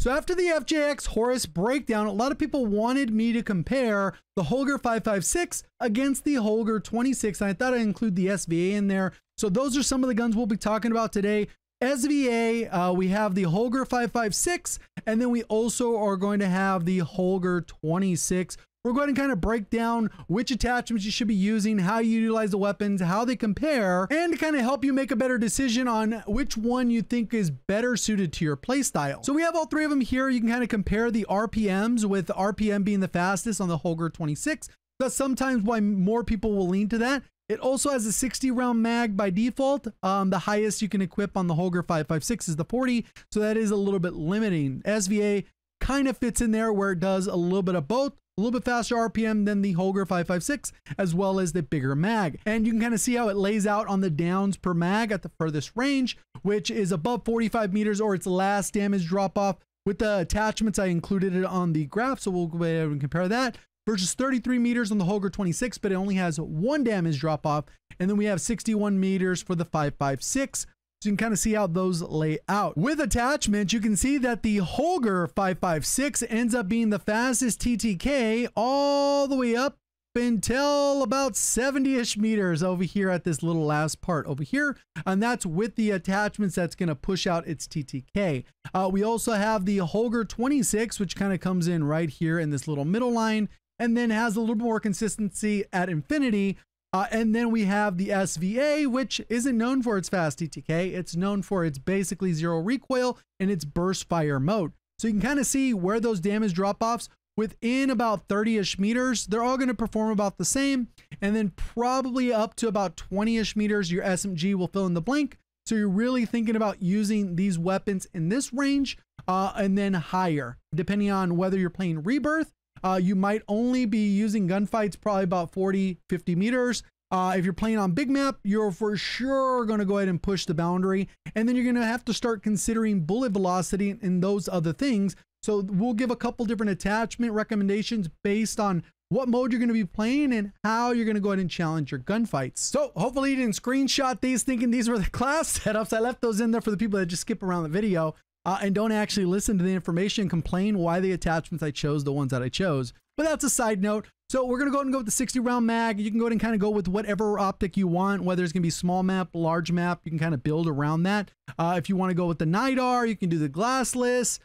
So after the FJX Horus breakdown, a lot of people wanted me to compare the Holger 556 against the Holger 26, and I thought I'd include the SVA in there. So those are some of the guns we'll be talking about today. SVA, we have the Holger 556, and then we also are going to have the Holger 26. We're going to kind of break down which attachments you should be using, how you utilize the weapons, how they compare, and to kind of help you make a better decision on which one you think is better suited to your playstyle. So we have all three of them here. You can kind of compare the RPMs, with RPM being the fastest on the Holger 26. That's sometimes why more people will lean to that. It also has a 60 round mag by default. The highest you can equip on the Holger 556 is the 40, so that is a little bit limiting. SVA kind of fits in there where it does a little bit of both. A little bit faster RPM than the Holger 556, as well as the bigger mag. And you can kind of see how it lays out on the downs per mag at the furthest range, which is above 45 meters or its last damage drop off. With the attachments, I included it on the graph, so we'll go ahead and compare that. Versus 33 meters on the Holger 26, but it only has 1 damage drop off. And then we have 61 meters for the 556. So you can kind of see how those lay out. With attachments, you can see that the Holger 556 ends up being the fastest TTK all the way up until about 70-ish meters over here at this little last part over here. And that's with the attachments that's going to push out its TTK. We also have the Holger 26, which kind of comes in right here in this little middle line, and then has a little more consistency at infinity. And then we have the SVA, which isn't known for its fast TTK. It's known for its basically zero recoil and its burst fire mode. So you can kind of see where those damage drop-offs within about 30-ish meters, they're all going to perform about the same. And then probably up to about 20-ish meters, your SMG will fill in the blank. So you're really thinking about using these weapons in this range and then higher, depending on whether you're playing Rebirth. You might only be using gunfights probably about 40, 50 meters. If you're playing on big map, you're for sure going to go ahead and push the boundary. And then you're going to have to start considering bullet velocity and those other things. So we'll give a couple different attachment recommendations based on what mode you're going to be playing and how you're going to go ahead and challenge your gunfights. So hopefully you didn't screenshot these thinking these were the class setups. I left those in there for the people that just skip around the video. And don't actually listen to the information, complain why the attachments I chose, the ones that I chose. But that's a side note. So we're going to go ahead and go with the 60 round mag. You can go ahead and kind of go with whatever optic you want, whether it's going to be small map, large map, you can kind of build around that. If you want to go with the NIDAR, you can do the glassless,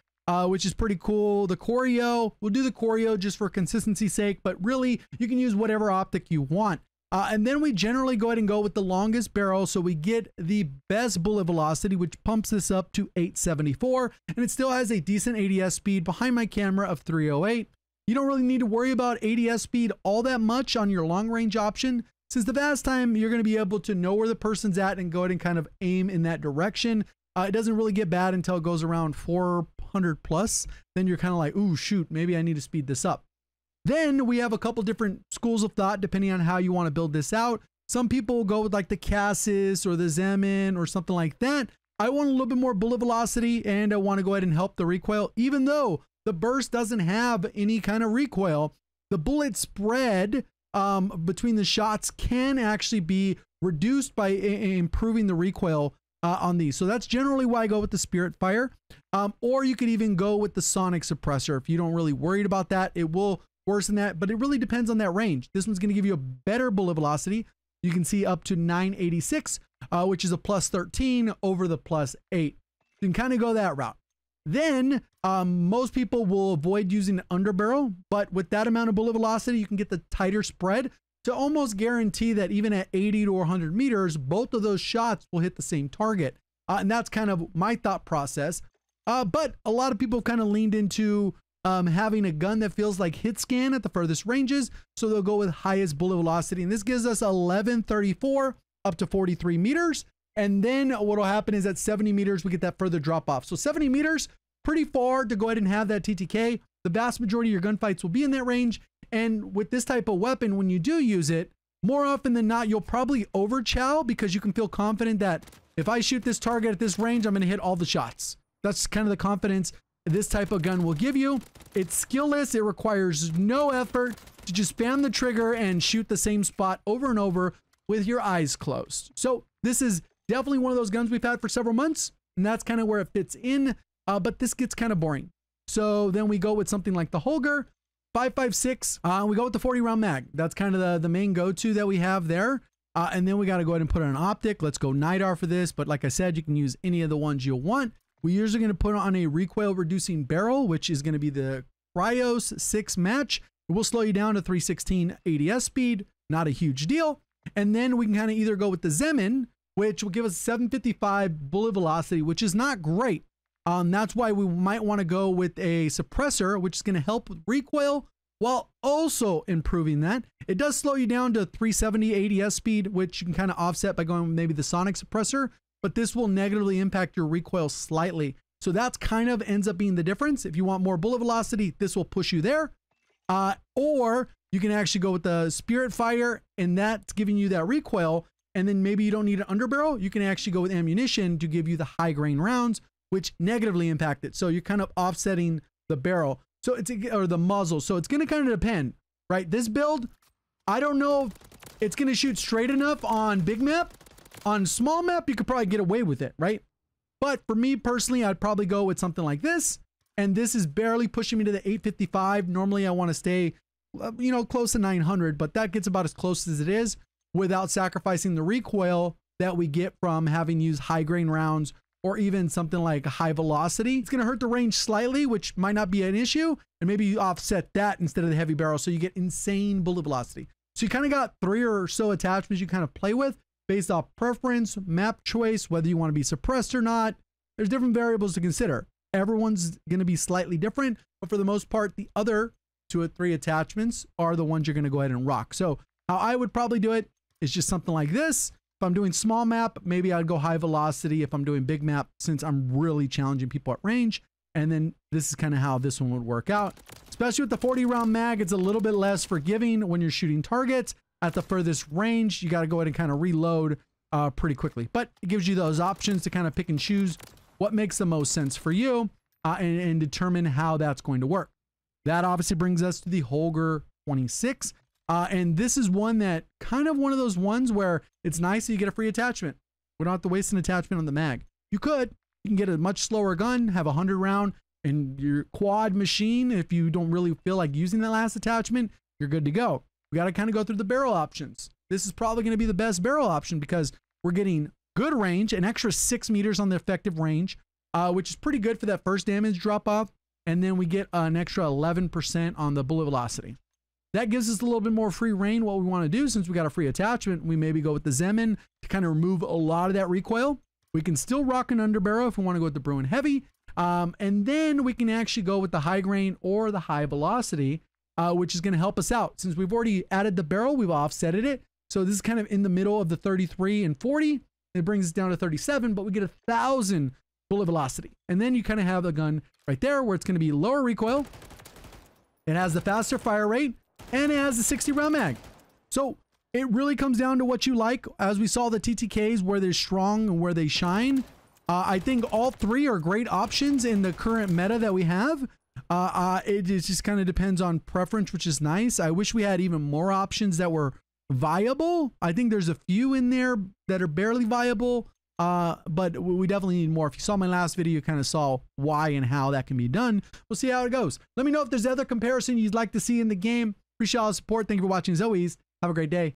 which is pretty cool. The Choreo, we'll do the Choreo just for consistency's sake, but really you can use whatever optic you want. And then we generally go ahead and go with the longest barrel, so we get the best bullet velocity, which pumps this up to 874, and it still has a decent ADS speed behind my camera of 308. You don't really need to worry about ADS speed all that much on your long range option, since the vast time you're going to be able to know where the person's at and go ahead and kind of aim in that direction. It doesn't really get bad until it goes around 400 plus. Then you're kind of like, ooh, shoot, maybe I need to speed this up. Then we have a couple different schools of thought depending on how you want to build this out. Some people will go with like the Cassis or the Zemin or something like that. I want a little bit more bullet velocity and I want to go ahead and help the recoil, even though the burst doesn't have any kind of recoil. The bullet spread between the shots can actually be reduced by improving the recoil on these. So that's generally why I go with the Spirit Fire. Or you could even go with the Sonic Suppressor. If you don't really worried about that, it will worse than that, but it really depends on that range. This one's going to give you a better bullet velocity. You can see up to 986, which is a plus 13 over the plus 8. You can kind of go that route. Then most people will avoid using an underbarrel, but with that amount of bullet velocity, you can get the tighter spread to almost guarantee that even at 80 to 100 meters, both of those shots will hit the same target. And that's kind of my thought process. But a lot of people kind of leaned into having a gun that feels like hit scan at the furthest ranges. So they'll go with highest bullet velocity. And this gives us 1134 up to 43 meters. And then what will happen is at 70 meters, we get that further drop off. So 70 meters, pretty far to go ahead and have that TTK. The vast majority of your gunfights will be in that range. And with this type of weapon, when you do use it, more often than not, you'll probably over chow because you can feel confident that if I shoot this target at this range, I'm going to hit all the shots. That's kind of the confidence this type of gun will give you. It's skillless. It requires no effort to just spam the trigger and shoot the same spot over and over with your eyes closed. So this is definitely one of those guns we've had for several months, and that's kind of where it fits in. But this gets kind of boring. So then we go with something like the Holger 5.56. We go with the 40 round mag. That's kind of the main go-to that we have there. And then we got to go ahead and put on an optic. Let's go NIDAR for this. But like I said, you can use any of the ones you'll want. We're usually going to put on a recoil reducing barrel, which is going to be the Cryos 6 match. It will slow you down to 316 ADS speed. Not a huge deal. And then we can kind of either go with the Zemin, which will give us 755 bullet velocity, which is not great. That's why we might want to go with a suppressor, which is going to help with recoil while also improving that. It does slow you down to 370 ADS speed, which you can kind of offset by going with maybe the sonic suppressor, but this will negatively impact your recoil slightly. So that's kind of ends up being the difference. If you want more bullet velocity, this will push you there. Or you can actually go with the Spirit Fire, and that's giving you that recoil. And then maybe you don't need an underbarrel. You can actually go with ammunition to give you the high grain rounds, which negatively impact it. So you're kind of offsetting the barrel. So it's, or the muzzle. So it's going to kind of depend, right? This build, I don't know if it's going to shoot straight enough on big map. On small map, you could probably get away with it, right? But for me personally, I'd probably go with something like this. And this is barely pushing me to the 855. Normally I want to stay, you know, close to 900, but that gets about as close as it is without sacrificing the recoil that we get from having used high grain rounds or even something like high velocity. It's going to hurt the range slightly, which might not be an issue. And maybe you offset that instead of the heavy barrel. So you get insane bullet velocity. So you kind of got 3 or so attachments you kind of play with based off preference, map choice, whether you want to be suppressed or not. There's different variables to consider. Everyone's going to be slightly different, but for the most part, the other 2 or 3 attachments are the ones you're going to go ahead and rock. So how I would probably do it is just something like this. If I'm doing small map, maybe I'd go high velocity. If I'm doing big map, since I'm really challenging people at range. And then this is kind of how this one would work out. Especially with the 40 round mag, it's a little bit less forgiving when you're shooting targets at the furthest range. You got to go ahead and kind of reload pretty quickly. But it gives you those options to kind of pick and choose what makes the most sense for you and determine how that's going to work. That obviously brings us to the Holger 26. And this is one that kind of one of those ones where it's nice that you get a free attachment. We don't have to waste an attachment on the mag. You can get a much slower gun, have a 100 round and your quad machine. If you don't really feel like using that last attachment, you're good to go. We got to kind of go through the barrel options. This is probably going to be the best barrel option because we're getting good range, an extra 6 meters on the effective range, which is pretty good for that first damage drop off. And then we get an extra 11% on the bullet velocity. That gives us a little bit more free reign. What we want to do, since we got a free attachment, we maybe go with the Zemin to kind of remove a lot of that recoil. We can still rock an underbarrel if we want to go with the Bruin Heavy. And then we can actually go with the high grain or the high velocity, which is going to help us out. Since we've already added the barrel, we've offsetted it. So this is kind of in the middle of the 33 and 40. It brings us down to 37, but we get 1,000 bullet velocity. And then you kind of have a gun right there where it's going to be lower recoil. It has the faster fire rate and it has the 60 round mag. So it really comes down to what you like. As we saw the TTKs, where they're strong and where they shine. I think all 3 are great options in the current meta that we have. It just kind of depends on preference, which is nice. I wish we had even more options that were viable. I think there's a few in there that are barely viable, but we definitely need more. If you saw my last video, you kind of saw why and how that can be done. We'll see how it goes. Let me know if there's other comparison you'd like to see in the game. Appreciate all the support. Thank you for watching as always. Have a great day.